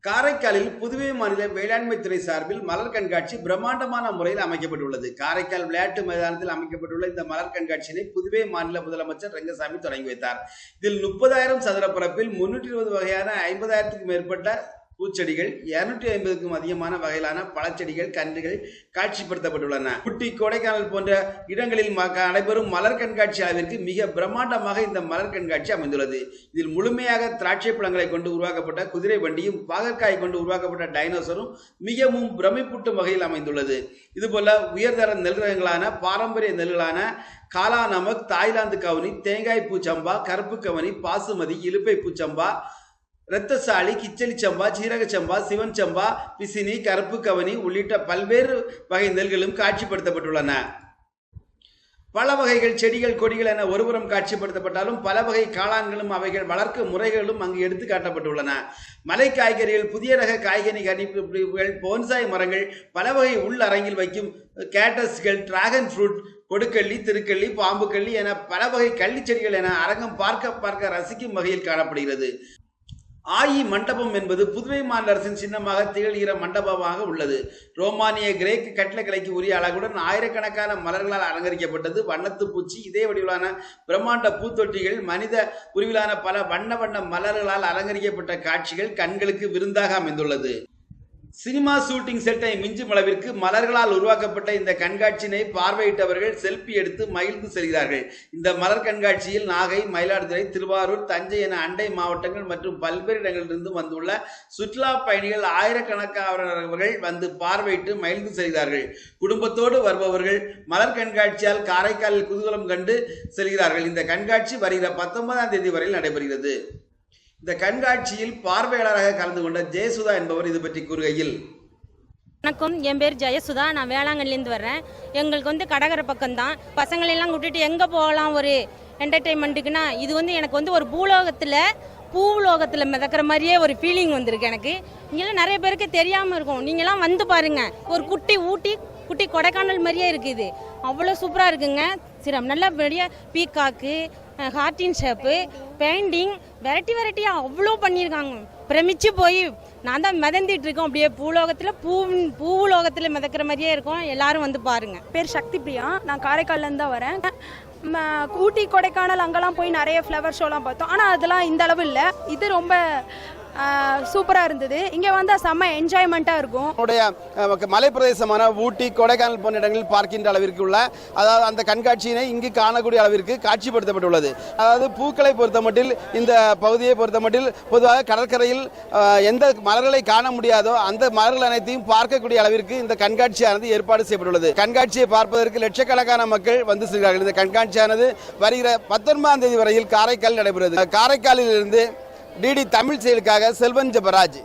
காரைக்காலில் புதுவை மாநில வேளாண்மை துறை சார்பில் மலர் கண்காட்சி பிரம்மாண்டமான முறையில் அமைக்கப்பட்டுள்ளது. காரைக்கால் விளையாட்டு மைதானத்தில் அமைக்கப்பட்டுள்ள இந்த மலர் கண்காட்சியினை புதுவை மாநில முதலமைச்சர் ரங்கசாமி தொடங்கி வைத்தார். இதில் 30,000 சதுர பரப்பில் 320 வகையான 50,000க்கும் மேற்பட்ட பூச்செடிகள், 250க்கும் அதிகமான வகையிலான பழச்செடிகள், கன்றுகள் காட்சிப்படுத்தப்பட்டுள்ளன. குட்டி கொடைக்கானல் போன்ற இடங்களில் நடைபெறும் மலர் கண்காட்சி அளவிற்கு மிக பிரம்மாண்டமாக இந்த மலர் கண்காட்சி அமைந்துள்ளது. இதில் முழுமையாக திராட்சை பழங்களை கொண்டு உருவாக்கப்பட்ட குதிரை வண்டியும், பாகற்காய் கொண்டு உருவாக்கப்பட்ட டைனோசரும் மிகவும் பிரமிப்பூட்டும் வகையில் அமைந்துள்ளது. இதுபோல உயர்தர நெல் ரகங்களான பாரம்பரிய நெல்களான காலா நமக், தாய்லாந்து கவுனி, தேங்காய் பூச்சம்பா, கருப்பு கவனி, பாசுமதி, இலுப்பை பூச்சம்பா, இரத்தசாலி, கிச்சலி சம்பா, சீரக சம்பா, சிவன் சம்பா, பிசினி, கருப்பு கவனி உள்ளிட்ட பல்வேறு வகை நெல்களும் காட்சிப்படுத்தப்பட்டுள்ளன. பல வகைகள் செடிகள், கொடிகள் என ஒருபுறம் காட்சிப்படுத்தப்பட்டாலும் பல வகை காளான்களும் அவைகள் வளர்க்கும் முறைகளும் அங்கு எடுத்து காட்டப்பட்டுள்ளன. மலை காய்கறிகள், புதிய ரக காய்கறி கனிப்புகள், போன்சாய் மரங்கள், பல வகை உள் அரங்கில் வைக்கும் கேட்டஸ்கள், டிராகன் ஃப்ரூட், கொடுக்கள்ளி, திருக்கள்ளி, பாம்புக்கள்ளி என பல வகை கள்ளி செடிகள் என அரங்கம் பார்க்க ரசிக்கும் வகையில் காணப்படுகிறது. ஆயி மண்டபம் என்பது புதுவை மாநில அரசின் சின்னமாக திகழ்கிற மண்டபமாக உள்ளது. ரோமானிய, கிரேக்கு கட்டிடக்கலைக்கு உரிய அழகுடன் ஆயிரக்கணக்கான மலர்களால் அலங்கரிக்கப்பட்டது. வண்ணத்து பூச்சி, இதே வடிவிலான பிரம்மாண்ட பூத்தொட்டிகள், மனித உருவிலான பல வண்ண மலர்களால் அலங்கரிக்கப்பட்ட காட்சிகள் கண்களுக்கு விருந்தாக அமைந்துள்ளது. சினிமா ஷூட்டிங் செட்டை மிஞ்சும் அளவிற்கு மலர்களால் உருவாக்கப்பட்ட இந்த கண்காட்சியினை பார்வையிட்டவர்கள் செல்பி எடுத்து மகிழ்ந்து செல்கிறார்கள். இந்த மலர் கண்காட்சியில் நாகை, மயிலாடுதுறை, திருவாரூர், தஞ்சை என அண்டை மாவட்டங்கள் மற்றும் பல்வேறு இடங்களிலிருந்து வந்துள்ள சுற்றுலா பயணிகள் ஆயிரக்கணக்கானவர்கள் வந்து பார்வையிட்டு மகிழ்ந்து செல்கிறார்கள். குடும்பத்தோடு வருபவர்கள் மலர் கண்காட்சியால் காரைக்காலில் குதூகலம் கண்டு செல்கிறார்கள். இந்த கண்காட்சி வருகிற 19ஆம் தேதி வரையில் நடைபெறுகிறது. இந்த கண்காட்சியில் பார்வையாளராக கலந்து கொண்ட ஜெயசுதா என்பவர் இது பற்றி கூறுகையில், வணக்கம், என் பேர் ஜெயசுதா. நான் வேளாங்கண்ணிலேருந்து வர்றேன். எங்களுக்கு கடற்கரை பக்கம்தான். பசங்களெல்லாம் கூட்டிகிட்டு எங்கே போகலாம் ஒரு என்டர்டெயின்மெண்ட்டுக்குன்னா, இது எனக்கு ஒரு பூலோகத்தில் மிதக்கிற மாதிரியே ஒரு ஃபீலிங் வந்திருக்கு எனக்கு. இங்கெல்லாம் நிறைய பேருக்கு தெரியாமல் இருக்கும். நீங்களாம் வந்து பாருங்கள். ஒரு குட்டி ஊட்டி, குட்டி கொடைக்கானல் மாதிரியே இருக்குது. அவ்வளோ சூப்பராக இருக்குங்க. சிரம் நல்லபடியாக பீக்காக்கு, ஹார்டின் ஷேப்பு, பெயிண்டிங், வெரைட்டியாக அவ்வளோ பண்ணியிருக்காங்க. பிரமிச்சு போய் நான் தான் மிதந்துட்டு இருக்கோம். அப்படியே பூலோகத்தில் மிதக்கிற மாதிரியே இருக்கும். எல்லாரும் வந்து பாருங்க. பேர் சக்தி பிரியா. நான் காரைக்கால்லேருந்து தான் வரேன். ஊட்டி, கொடைக்கானல் அங்கெல்லாம் போய் நிறைய ஃப்ளவர் ஷோலாம் பார்த்தோம். ஆனால் அதெல்லாம் இந்த அளவு இல்லை. இது ரொம்ப சூப்பராக இருந்தது. இங்கே வந்தால் செம்ம என்ஜாய்மெண்ட்டாக இருக்கும். மலை பிரதேசமான ஊட்டி, கொடைக்கானல் போன்ற இடங்களில் பார்க்கின்ற அளவிற்கு உள்ள அந்த கண்காட்சியினை இங்கு காணக்கூடிய அளவிற்கு காட்சிப்படுத்தப்பட்டுள்ளது. அதாவது பூக்களை பொறுத்தமட்டில், இந்த பகுதியை பொறுத்தமட்டில் பொதுவாக கடற்கரையில் எந்த மலர்களை காண முடியாதோ அந்த மலர்கள் அனைத்தையும் பார்க்கக்கூடிய அளவிற்கு இந்த கண்காட்சியானது ஏற்பாடு செய்யப்பட்டுள்ளது. கண்காட்சியை பார்ப்பதற்கு லட்சக்கணக்கான மக்கள் வந்து செல்கிறார்கள். இந்த கண்காட்சியானது வருகிற 19ஆம் தேதி வரையில் காரைக்கால் நடைபெறுகிறது. காரைக்காலில் இருந்து டிடி தமிழ் செயலுக்காக செல்வன் ஜெபராஜ்.